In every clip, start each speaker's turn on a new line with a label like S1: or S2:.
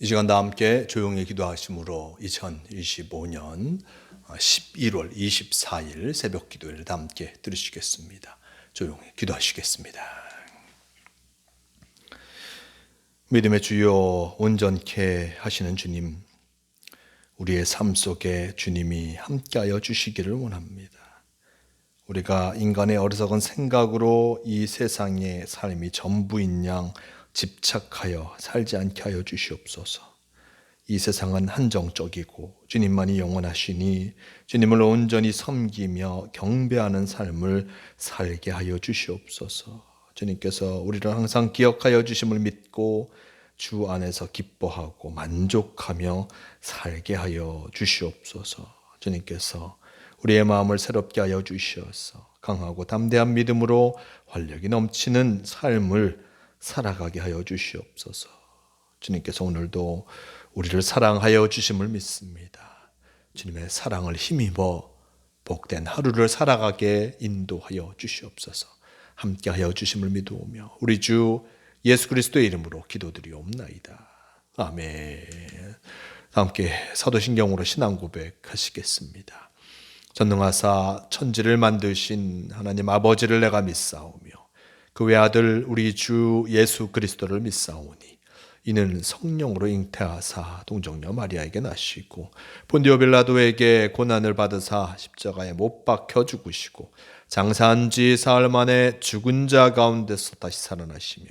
S1: 이 시간 다 함께 조용히 기도하심으로 2025년 11월 24일 새벽 기도를 다 함께 들으시겠습니다. 조용히 기도하시겠습니다. 믿음의 주여, 온전케 하시는 주님, 우리의 삶 속에 주님이 함께하여 주시기를 원합니다. 우리가 인간의 어리석은 생각으로 이 세상의 삶이 전부인 양 집착하여 살지 않게 하여 주시옵소서. 이 세상은 한정적이고 주님만이 영원하시니 주님을 온전히 섬기며 경배하는 삶을 살게 하여 주시옵소서. 주님께서 우리를 항상 기억하여 주심을 믿고 주 안에서 기뻐하고 만족하며 살게 하여 주시옵소서. 주님께서 우리의 마음을 새롭게 하여 주시어서 강하고 담대한 믿음으로 활력이 넘치는 삶을 살아가게 하여 주시옵소서. 주님께서 오늘도 우리를 사랑하여 주심을 믿습니다. 주님의 사랑을 힘입어 복된 하루를 살아가게 인도하여 주시옵소서. 함께하여 주심을 믿으오며 우리 주 예수 그리스도의 이름으로 기도드리옵나이다. 아멘. 함께 사도신경으로 신앙 고백하시겠습니다. 전능하사 천지를 만드신 하나님 아버지를 내가 믿사오며 그 외아들 우리 주 예수 그리스도를 믿사오니 이는 성령으로 잉태하사 동정녀 마리아에게 나시고 본디오 빌라도에게 고난을 받으사 십자가에 못 박혀 죽으시고 장사한 지 사흘 만에 죽은 자 가운데서 다시 살아나시며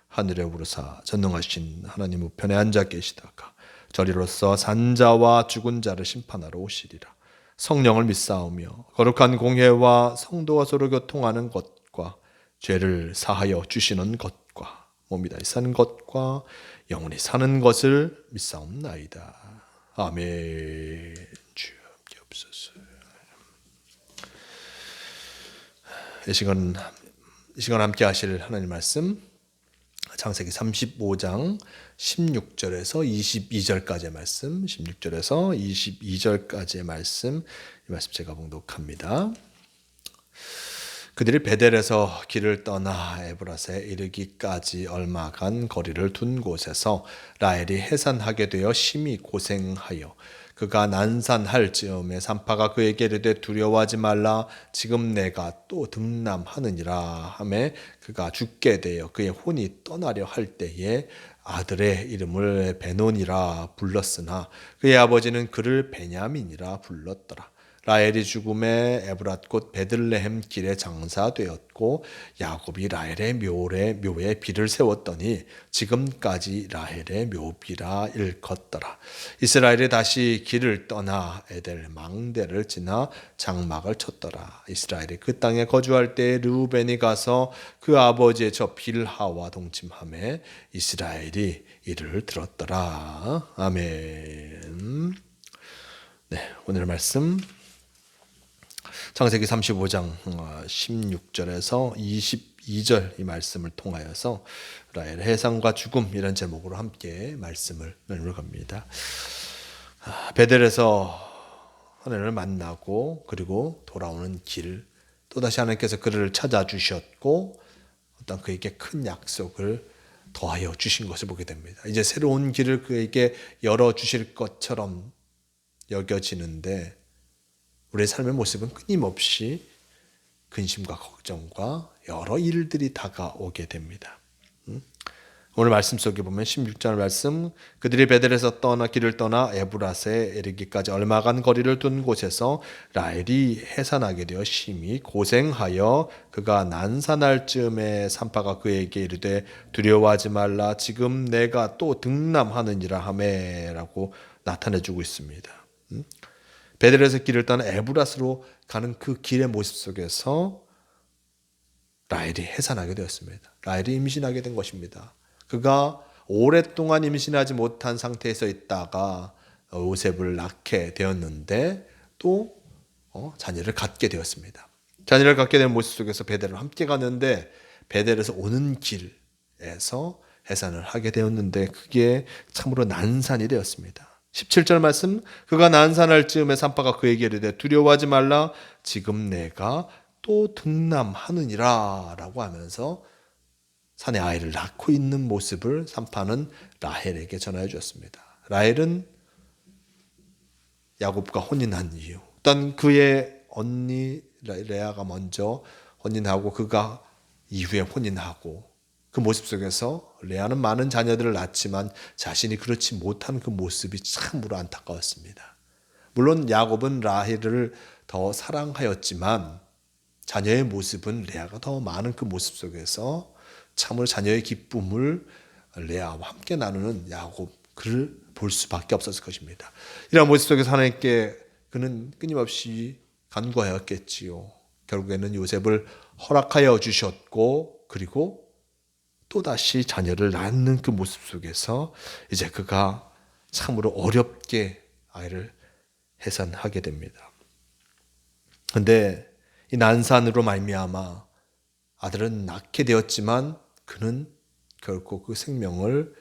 S1: 하늘에 오르사 전능하신 하나님 우편에 앉아 계시다가 저리로서 산자와 죽은 자를 심판하러 오시리라. 성령을 믿사오며 거룩한 공회와 성도와 서로 교통하는 것과 죄를 사하여 주시는 것과 몸이 다시 사는 것과 영원히 사는 것을 믿사옵나이다. 아멘. 주여 함께 없소서. 이 시간 함께 하실 하나님 말씀 창세기 35장 16절에서 22절까지의 말씀, 16절에서 22절까지의 말씀, 이 말씀 제가 봉독합니다. 그들이 베델에서 길을 떠나 에브라스에 이르기까지 얼마 간 거리를 둔 곳에서 라헬이 해산하게 되어 심히 고생하여 그가 난산할 즈음에 산파가 그에게 이르되 두려워하지 말라 지금 내가 또 등남하느니라 하매 그가 죽게 되어 그의 혼이 떠나려 할 때에 아들의 이름을 베논이라 불렀으나 그의 아버지는 그를 베냐민이라 불렀더라. 라헬이 죽음에 에브랏 곧 베들레헴 길에 장사되었고 야곱이 라헬의 묘에 비를 세웠더니 지금까지 라헬의 묘비라 일컫더라. 이스라엘이 다시 길을 떠나 에델 망대를 지나 장막을 쳤더라. 이스라엘이 그 땅에 거주할 때 르우벤이 가서 그 아버지의 저 빌하와 동침하매 이스라엘이 이를 들었더라. 아멘. 네, 오늘 말씀 창세기 35장 16절에서 22절 이 말씀을 통하여서 라헬의 해산과 죽음 이런 제목으로 함께 말씀을 나눌 겁니다. 베델에서 하나님을 만나고 그리고 돌아오는 길, 또다시 하나님께서 그를 찾아주셨고 어떤 그에게 큰 약속을 더하여 주신 것을 보게 됩니다. 이제 새로운 길을 그에게 열어주실 것처럼 여겨지는데 우리의 삶의 모습은 끊임없이 근심과 걱정과 여러 일들이 다가오게 됩니다. 오늘 말씀 속에 보면 16절 말씀 그들이 베델에서 길을 떠나 에브라스에 이르기까지 얼마 간 거리를 둔 곳에서 라헬이 해산하게 되어 심히 고생하여 그가 난산할 즈음에 산파가 그에게 이르되 두려워하지 말라 지금 내가 또 등남하느니라 하매라고 나타내주고 있습니다. 베델에서 길을 떠나 에브라스로 가는 그 길의 모습 속에서 라헬이 해산하게 되었습니다. 라헬이 임신하게 된 것입니다. 그가 오랫동안 임신하지 못한 상태에서 있다가 요셉을 낳게 되었는데 또 자녀를 갖게 되었습니다. 자녀를 갖게 된 모습 속에서 베델을 함께 가는데 베델에서 오는 길에서 해산을 하게 되었는데 그게 참으로 난산이 되었습니다. 17절 말씀 그가 난산할 즈음에 산파가 그에게 이르되 두려워하지 말라 지금 내가 또 등남하느니라 라고 하면서 산에 아이를 낳고 있는 모습을 산파는 라헬에게 전하여 주었습니다. 라헬은 야곱과 혼인한 이유, 일단 그의 언니 레아가 먼저 혼인하고 그가 이후에 혼인하고 그 모습 속에서 레아는 많은 자녀들을 낳았지만 자신이 그렇지 못한 그 모습이 참으로 안타까웠습니다. 물론 야곱은 라헬을 더 사랑하였지만 자녀의 모습은 레아가 더 많은 그 모습 속에서 참으로 자녀의 기쁨을 레아와 함께 나누는 야곱 그를 볼 수밖에 없었을 것입니다. 이런 모습 속에서 하나님께 그는 끊임없이 간구하였겠지요. 결국에는 요셉을 허락하여 주셨고 그리고 또다시 자녀를 낳는 그 모습 속에서 이제 그가 참으로 어렵게 아이를 해산하게 됩니다. 그런데 이 난산으로 말미암아 아들은 낳게 되었지만 그는 결코 그 생명을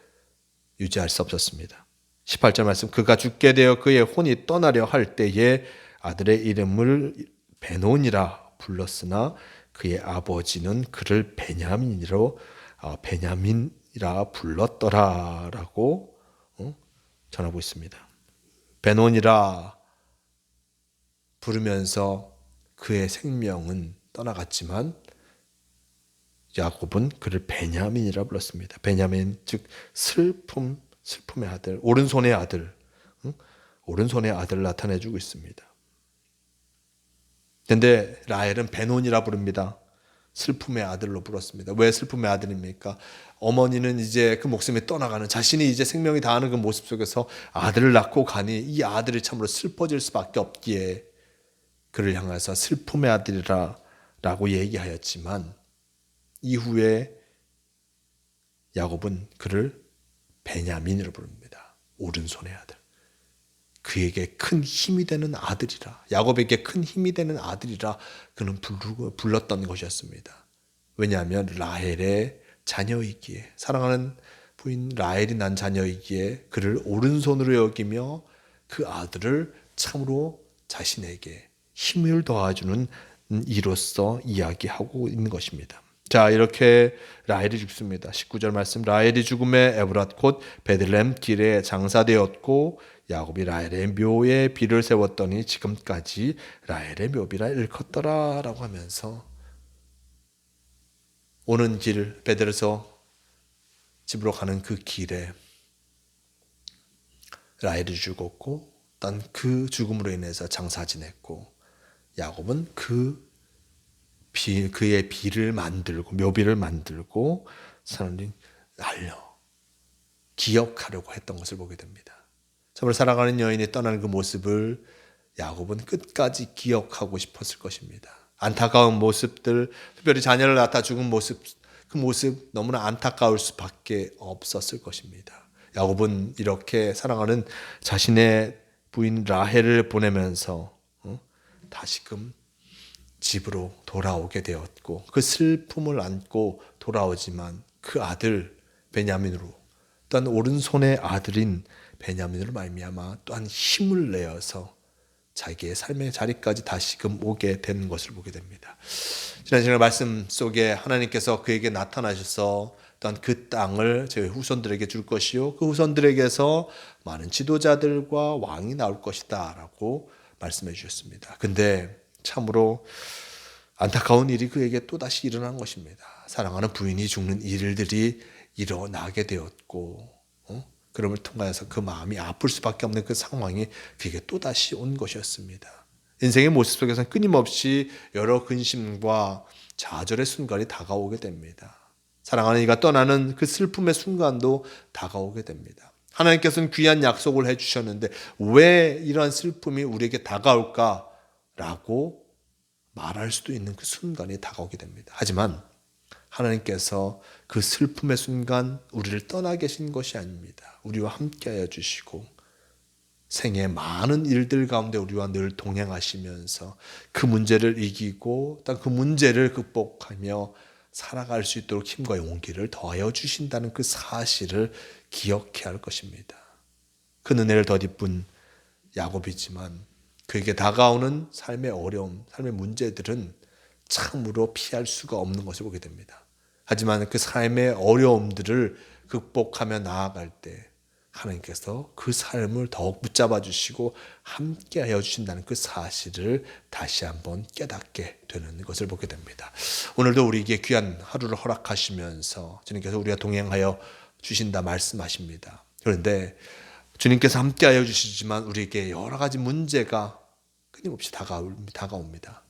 S1: 유지할 수 없었습니다. 18절 말씀, 그가 죽게 되어 그의 혼이 떠나려 할 때에 아들의 이름을 베논이라 불렀으나 그의 아버지는 그를 베냐민이라 불렀더라라고 전하고 있습니다. 베논이라 부르면서 그의 생명은 떠나갔지만 야곱은 그를 베냐민이라 불렀습니다. 베냐민 즉 슬픔의 아들, 오른손의 아들, 오른손의 아들을 나타내주고 있습니다. 그런데 라헬은 베논이라 부릅니다. 슬픔의 아들로 불렀습니다. 왜 슬픔의 아들입니까? 어머니는 이제 그 목숨이 떠나가는, 자신이 이제 생명이 다하는 그 모습 속에서 아들을 낳고 가니 이 아들이 참으로 슬퍼질 수밖에 없기에 그를 향해서 슬픔의 아들이라 라고 얘기하였지만 이후에 야곱은 그를 베냐민으로 부릅니다. 오른손의 아들. 그에게 큰 힘이 되는 아들이라, 야곱에게 큰 힘이 되는 아들이라 그는 불렀던 것이었습니다. 왜냐하면 라헬의 자녀이기에, 사랑하는 부인 라헬이 난 자녀이기에 그를 오른손으로 여기며 그 아들을 참으로 자신에게 힘을 더해주는 이로써 이야기하고 있는 것입니다. 자, 이렇게 라헬이 죽습니다. 19절 말씀, 라헬이 죽음에 에브랏 곧 베들레헴 길에 장사되었고 야곱이 라헬의 묘에 비를 세웠더니 지금까지 라헬의 묘비라 일컫더라 라고 하면서 오는 길, 베델에서 집으로 가는 그 길에 라헬이 죽었고 단 그 죽음으로 인해서 장사 지냈고 야곱은 그의 비를 만들고 묘비를 만들고 사람들이 기억하려고 했던 것을 보게 됩니다. 정말 사랑하는 여인이 떠나는 그 모습을 야곱은 끝까지 기억하고 싶었을 것입니다. 안타까운 모습들, 특별히 자녀를 낳다 죽은 모습, 그 모습 너무나 안타까울 수밖에 없었을 것입니다. 야곱은 이렇게 사랑하는 자신의 부인 라헬을 보내면서 다시금 집으로 돌아오게 되었고 그 슬픔을 안고 돌아오지만 그 아들 베냐민으로 또한 오른손의 아들인 베냐민으로 말미암아 또한 힘을 내어서 자기의 삶의 자리까지 다시금 오게 된 것을 보게 됩니다. 지난 시간 말씀 속에 하나님께서 그에게 나타나셔서 또한 그 땅을 제 후손들에게 줄 것이요 그 후손들에게서 많은 지도자들과 왕이 나올 것이다 라고 말씀해 주셨습니다. 근데 참으로 안타까운 일이 그에게 또다시 일어난 것입니다. 사랑하는 부인이 죽는 일들이 일어나게 되었고 그럼을 통하여서 그 마음이 아플 수밖에 없는 그 상황이 그에게 또다시 온 것이었습니다. 인생의 모습 속에서는 끊임없이 여러 근심과 좌절의 순간이 다가오게 됩니다. 사랑하는 이가 떠나는 그 슬픔의 순간도 다가오게 됩니다. 하나님께서는 귀한 약속을 해주셨는데 왜 이러한 슬픔이 우리에게 다가올까라고 말할 수도 있는 그 순간이 다가오게 됩니다. 하지만 하나님께서 그 슬픔의 순간 우리를 떠나 계신 것이 아닙니다. 우리와 함께하여 주시고 생의 많은 일들 가운데 우리와 늘 동행하시면서 그 문제를 이기고 또 그 문제를 극복하며 살아갈 수 있도록 힘과 용기를 더하여 주신다는 그 사실을 기억해야 할 것입니다. 그 은혜를 덧입은 야곱이지만 그에게 다가오는 삶의 어려움, 삶의 문제들은 참으로 피할 수가 없는 것을 보게 됩니다. 하지만 그 삶의 어려움들을 극복하며 나아갈 때 하나님께서 그 삶을 더욱 붙잡아 주시고 함께하여 주신다는 그 사실을 다시 한번 깨닫게 되는 것을 보게 됩니다. 오늘도 우리에게 귀한 하루를 허락하시면서 주님께서 우리가 동행하여 주신다 말씀하십니다. 그런데 주님께서 함께하여 주시지만 우리에게 여러 가지 문제가 끊임없이 다가옵니다.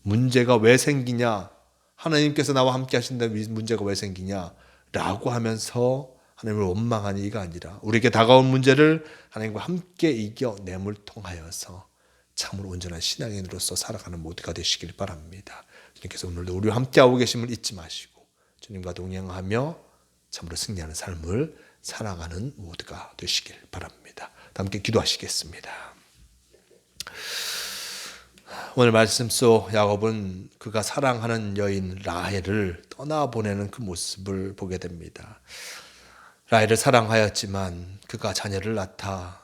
S1: 문제가 왜 생기냐? 하나님께서 나와 함께 하신다 문제가 왜 생기냐? 라고 하면서 하나님을 원망하는 이가 아니라 우리에게 다가온 문제를 하나님과 함께 이겨냄을 통하여서 참으로 온전한 신앙인으로서 살아가는 모두가 되시길 바랍니다. 주님께서 오늘도 우리와 함께하고 계심을 잊지 마시고 주님과 동행하며 참으로 승리하는 삶을 살아가는 모두가 되시길 바랍니다. 함께 기도하시겠습니다. 오늘 말씀 속 야곱은 그가 사랑하는 여인 라헬을 떠나보내는 그 모습을 보게 됩니다. 라헬을 사랑하였지만 그가 자녀를 낳다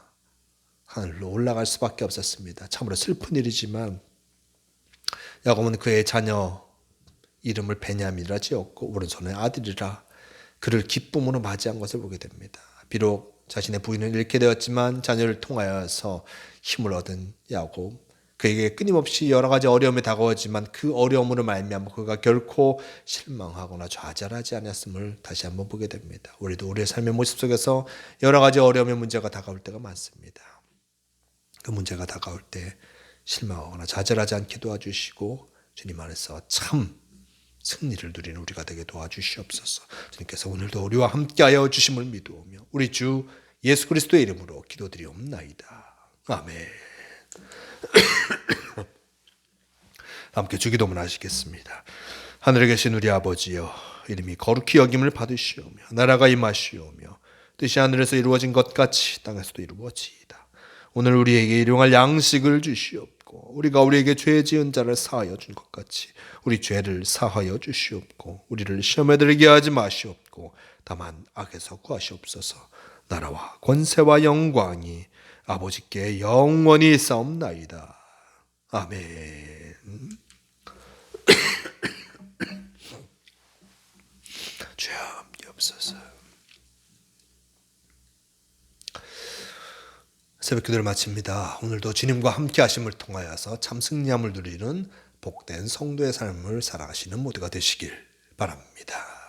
S1: 하늘로 올라갈 수밖에 없었습니다. 참으로 슬픈 일이지만 야곱은 그의 자녀 이름을 베냐민이라 지었고 오른손에 아들이라 그를 기쁨으로 맞이한 것을 보게 됩니다. 비록 자신의 부인을 잃게 되었지만 자녀를 통하여서 힘을 얻은 야곱, 그에게 끊임없이 여러 가지 어려움이 다가오지만 그 어려움으로 말미암아 그가 결코 실망하거나 좌절하지 않았음을 다시 한번 보게 됩니다. 우리도 우리의 삶의 모습 속에서 여러 가지 어려움의 문제가 다가올 때가 많습니다. 그 문제가 다가올 때 실망하거나 좌절하지 않게 도와주시고 주님 안에서 참 승리를 누리는 우리가 되게 도와주시옵소서. 주님께서 오늘도 우리와 함께하여 주심을 믿으오며 우리 주 예수 그리스도의 이름으로 기도드리옵나이다. 아멘. 함께 주기도문 하시겠습니다. 하늘에 계신 우리 아버지여, 이름이 거룩히 여김을 받으시오며 나라가 임하시오며 뜻이 하늘에서 이루어진 것 같이 땅에서도 이루어지이다. 오늘 우리에게 일용할 양식을 주시옵고 우리가 우리에게 죄 지은 자를 사하여 준 것 같이 우리 죄를 사하여 주시옵고 우리를 시험에 들게 하지 마시옵고 다만 악에서 구하시옵소서. 나라와 권세와 영광이 아버지께 영원히 싸움나이다. 아멘. 주여 함께 없소서. 새벽 기도를 마칩니다. 오늘도 주님과 함께 하심을 통하여서 참 승리함을 누리는 복된 성도의 삶을 살아가시는 모두가 되시길 바랍니다.